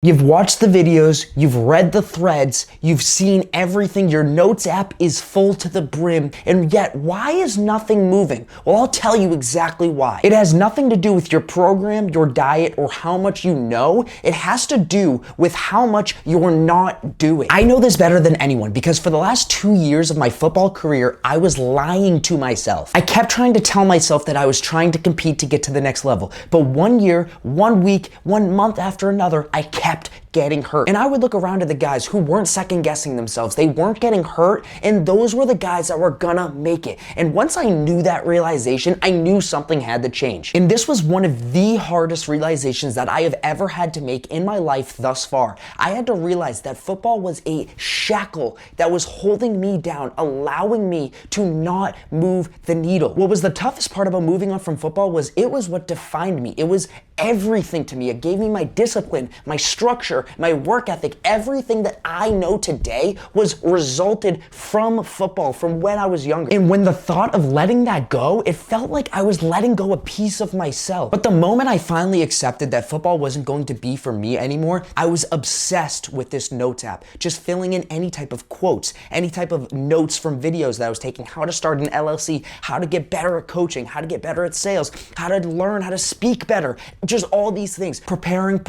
You've watched the videos, you've read the threads, you've seen everything, your notes app is full to the brim, and yet why is nothing moving? Well, I'll tell you exactly why. It has nothing to do with your program, your diet, or how much you know. It has to do with how much you're not doing. I know this better than anyone because for the last 2 years of my football career, I was lying to myself. I kept trying to tell myself that I was trying to compete to get to the next level, but 1 year, 1 week, 1 month after another, I kept getting hurt. And I would look around at the guys who weren't second guessing themselves. They weren't getting hurt, and those were the guys that were gonna make it. And once I knew that realization, I knew something had to change. And this was one of the hardest realizations that I have ever had to make in my life thus far. I had to realize that football was a shackle that was holding me down, allowing me to not move the needle. What was the toughest part about moving on from football was it was what defined me. It was everything to me. It gave me my discipline, my structure, my work ethic. Everything that I know today was resulted from football, from when I was younger. And when the thought of letting that go, it felt like I was letting go a piece of myself. But the moment I finally accepted that football wasn't going to be for me anymore, I was obsessed with this notes app, just filling in any type of quotes, any type of notes from videos that I was taking, how to start an LLC, how to get better at coaching, how to get better at sales, how to learn how to speak better, just all these things. Preparing.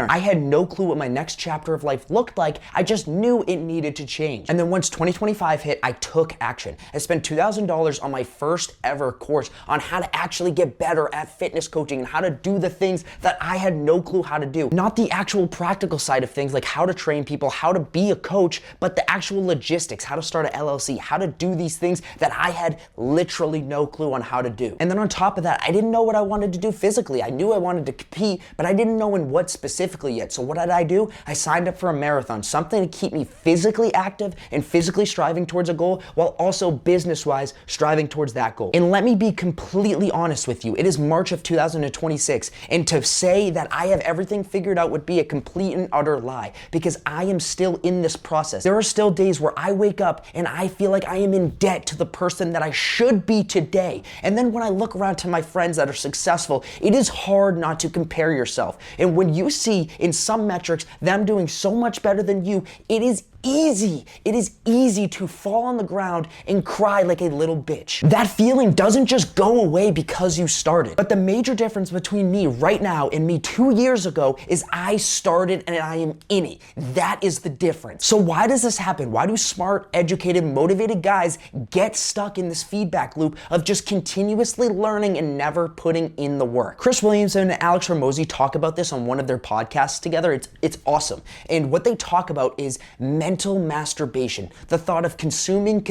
I had no clue what my next chapter of life looked like. I just knew it needed to change. And then once 2025 hit, I took action. I spent $2,000 on my first ever course on how to actually get better at fitness coaching and how to do the things that I had no clue how to do. Not the actual practical side of things like how to train people, how to be a coach, but the actual logistics, how to start an LLC, how to do these things that I had literally no clue on how to do. And then on top of that, I didn't know what I wanted to do physically. I knew I wanted to compete, but I didn't know in what specifically yet. So what did I do? I signed up for a marathon, something to keep me physically active and physically striving towards a goal while also business-wise striving towards that goal. And let me be completely honest with you. It is March of 2026, and to say that I have everything figured out would be a complete and utter lie because I am still in this process. There are still days where I wake up and I feel like I am in debt to the person that I should be today. And then when I look around to my friends that are successful, it is hard not to compare yourself. And when you see in some metrics them doing so much better than you, it is easy to fall on the ground and cry like a little bitch. That feeling doesn't just go away because you started. But the major difference between me right now and me 2 years ago is I started and I am in it. That is the difference. So why does this happen? Why do smart, educated, motivated guys get stuck in this feedback loop of just continuously learning and never putting in the work? Chris Williamson and Alex Hormozi talk about this on one of their podcasts together. It's awesome. And what they talk about is mental masturbation, the thought of consuming,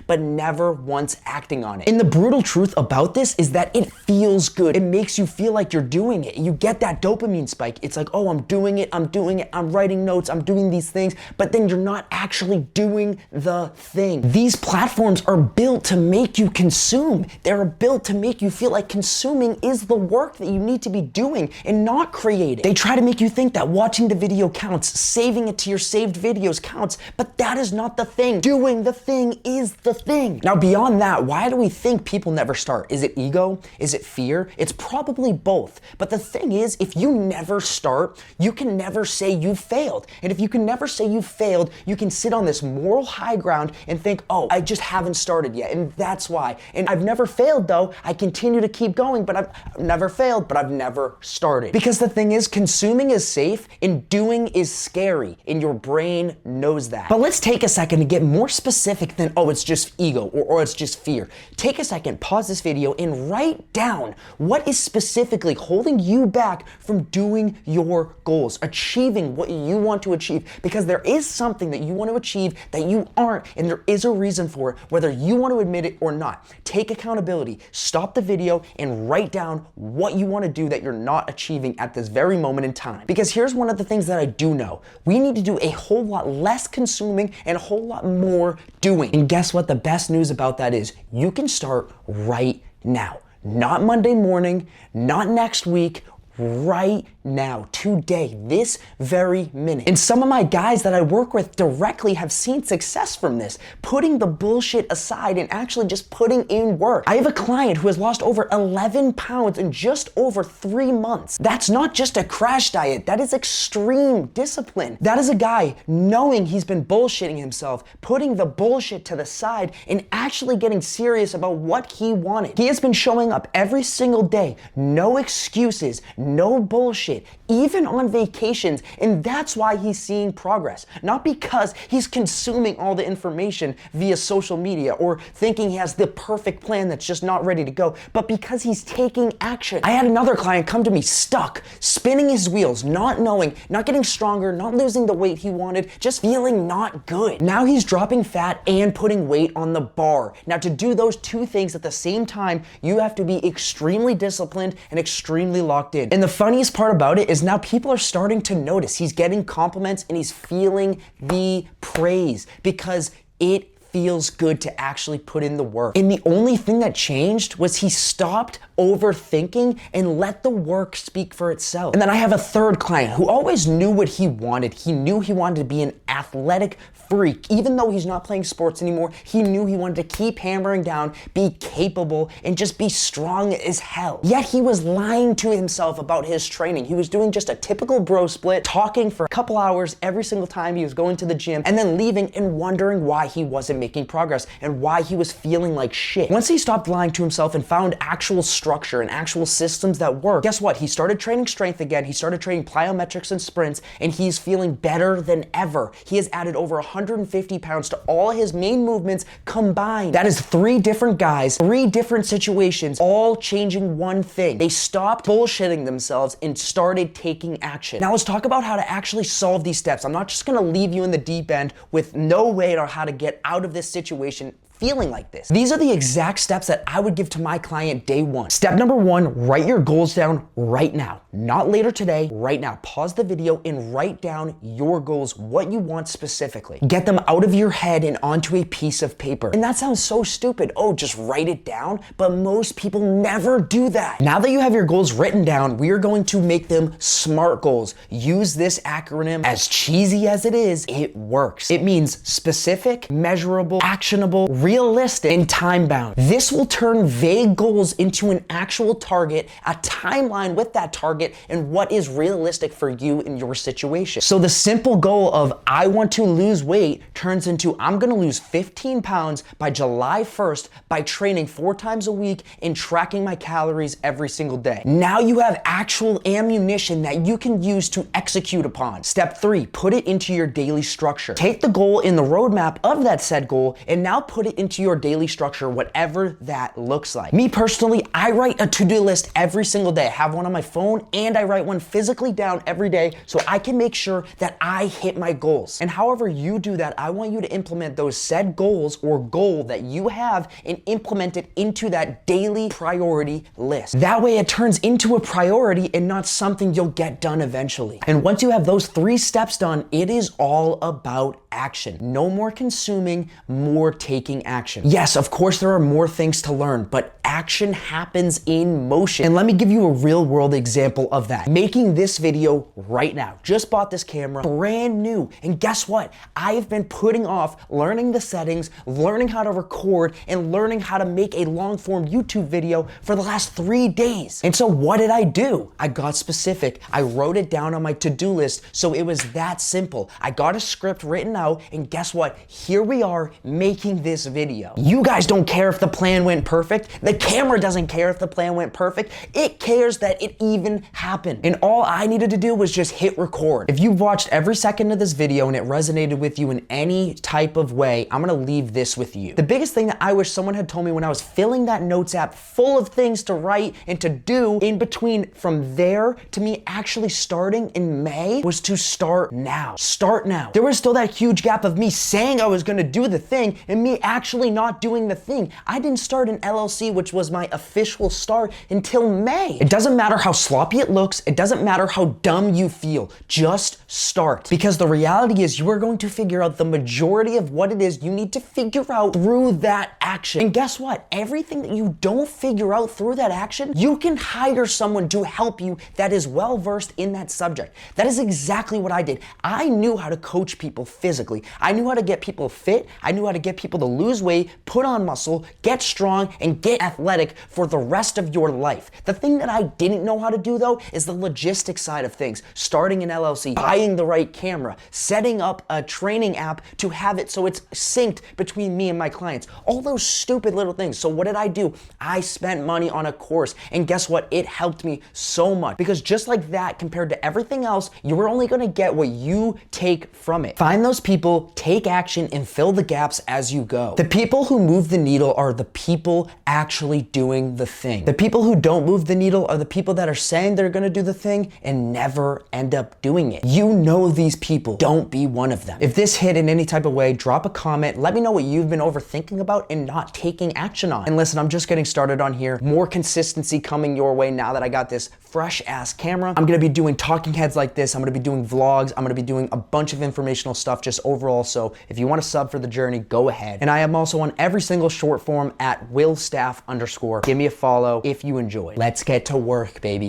but never once acting on it. And the brutal truth about this is that it feels good. It makes you feel like you're doing it. You get that dopamine spike. It's like, oh, I'm doing it, I'm writing notes, I'm doing these things, but then you're not actually doing the thing. These platforms are built to make you consume. They're built to make you feel like consuming is the work that you need to be doing and not creating. They try to make you think that watching the video counts, saving it to your saved videos counts, but that is not the thing. Doing the thing is the thing. Now, beyond that, why do we think people never start? Is it ego? Is it fear? It's probably both. But the thing is, if you never start, you can never say you failed. And if you can never say you failed, you can sit on this moral high ground and think, oh, I just haven't started yet. And that's why. And I've never failed though. I continue to keep going, but I've never failed, but I've never started. Because the thing is, consuming is safe and doing is scary. And your brain knows that. But let's take a second to get more specific than, oh, it's just ego or it's just fear. Take a second, pause this video and write down what is specifically holding you back from doing your goals, achieving what you want to achieve, because there is something that you want to achieve that you aren't, and there is a reason for it, whether you want to admit it or not. Take accountability, stop the video and write down what you want to do that you're not achieving at this very moment in time. Because here's one of the things that I do know. We need to do a whole lot less consuming and a whole lot more doing. And guess what? The best news about that is you can start right now. Not Monday morning, not next week, right now, today, this very minute. And some of my guys that I work with directly have seen success from this, putting the bullshit aside and actually just putting in work. I have a client who has lost over 11 pounds in just over 3 months. That's not just a crash diet, that is extreme discipline. That is a guy knowing he's been bullshitting himself, putting the bullshit to the side and actually getting serious about what he wanted. He has been showing up every single day, no excuses, no bullshit, even on vacations, and that's why he's seeing progress. Not because he's consuming all the information via social media or thinking he has the perfect plan that's just not ready to go, but because he's taking action. I had another client come to me stuck, spinning his wheels, not knowing, not getting stronger, not losing the weight he wanted, just feeling not good. Now he's dropping fat and putting weight on the bar. Now to do those two things at the same time, you have to be extremely disciplined and extremely locked in. And the funniest part about it is now people are starting to notice. He's getting compliments and he's feeling the praise because it feels good to actually put in the work. And the only thing that changed was he stopped overthinking and let the work speak for itself. And then I have a third client who always knew what he wanted. He knew he wanted to be an athletic freak. Even though he's not playing sports anymore, he knew he wanted to keep hammering down, be capable, and just be strong as hell. Yet he was lying to himself about his training. He was doing just a typical bro split, talking for a couple hours every single time he was going to the gym, and then leaving and wondering why he wasn't making progress and why he was feeling like shit. Once he stopped lying to himself and found actual structure and actual systems that work, guess what? He started training strength again. He started training plyometrics and sprints, and he's feeling better than ever. He has added over 150 pounds to all his main movements combined. That is 3 different guys, 3 different situations, all changing one thing. They stopped bullshitting themselves and started taking action. Now let's talk about how to actually solve these steps. I'm not just gonna leave you in the deep end with no way on how to get out of this situation feeling like this. These are the exact steps that I would give to my client day 1. Step number 1, write your goals down right now. Not later today, right now. Pause the video and write down your goals, what you want specifically. Get them out of your head and onto a piece of paper. And that sounds so stupid. Oh, just write it down? But most people never do that. Now that you have your goals written down, we are going to make them SMART goals. Use this acronym. As cheesy as it is, it works. It means specific, measurable, actionable, realistic, and time-bound. This will turn vague goals into an actual target, a timeline with that target, and what is realistic for you in your situation. So the simple goal of I want to lose weight turns into I'm gonna lose 15 pounds by July 1st by training 4 times a week and tracking my calories every single day. Now you have actual ammunition that you can use to execute upon. Step 3, put it into your daily structure. Take the goal in the roadmap of that said goal and now put it into your daily structure, whatever that looks like. Me personally, I write a to-do list every single day. I have one on my phone and I write one physically down every day so I can make sure that I hit my goals. And however you do that, I want you to implement those said goals or goal that you have and implement it into that daily priority list. That way it turns into a priority and not something you'll get done eventually. And once you have those 3 steps done, it is all about action. No more consuming, more taking action. Yes, of course there are more things to learn, but action happens in motion. And let me give you a real world example of that. Making this video right now. Just bought this camera, brand new. And guess what? I've been putting off learning the settings, learning how to record, and learning how to make a long form YouTube video for the last 3 days. And so what did I do? I got specific. I wrote it down on my to-do list so it was that simple. I got a script written out and guess what? Here we are making this video. You guys don't care if the plan went perfect. The camera doesn't care if the plan went perfect. It cares that it even happened. And all I needed to do was just hit record. If you've watched every second of this video and it resonated with you in any type of way, I'm gonna leave this with you. The biggest thing that I wish someone had told me when I was filling that notes app full of things to write and to do in between from there to me actually starting in May was to start now. Start now. There was still that huge gap of me saying I was gonna do the thing and me actually actually not doing the thing. I didn't start an LLC, which was my official start, until May. It doesn't matter how sloppy it looks. It doesn't matter how dumb you feel. Just start. Because the reality is you are going to figure out the majority of what it is you need to figure out through that action. And guess what? Everything that you don't figure out through that action, you can hire someone to help you that is well versed in that subject. That is exactly what I did. I knew how to coach people physically. I knew how to get people fit. I knew how to get people to lose weight, put on muscle, get strong, and get athletic for the rest of your life. The thing that I didn't know how to do though is the logistics side of things. Starting an LLC, buying the right camera, setting up a training app to have it so it's synced between me and my clients. All those stupid little things. So what did I do? I spent money on a course, and guess what? It helped me so much, because just like that, compared to everything else, you're only gonna get what you take from it. Find those people, take action, and fill the gaps as you go. The people who move the needle are the people actually doing the thing. The people who don't move the needle are the people that are saying they're gonna do the thing and never end up doing it. You know these people. Don't be one of them. If this hit in any type of way, drop a comment. Let me know what you've been overthinking about and not taking action on. And listen, I'm just getting started on here. More consistency coming your way now that I got this fresh ass camera. I'm gonna be doing talking heads like this. I'm gonna be doing vlogs. I'm gonna be doing a bunch of informational stuff just overall. So if you want to sub for the journey, go ahead. And I am also on every single short form at willstaff_. Give me a follow if you enjoy. Let's get to work, baby.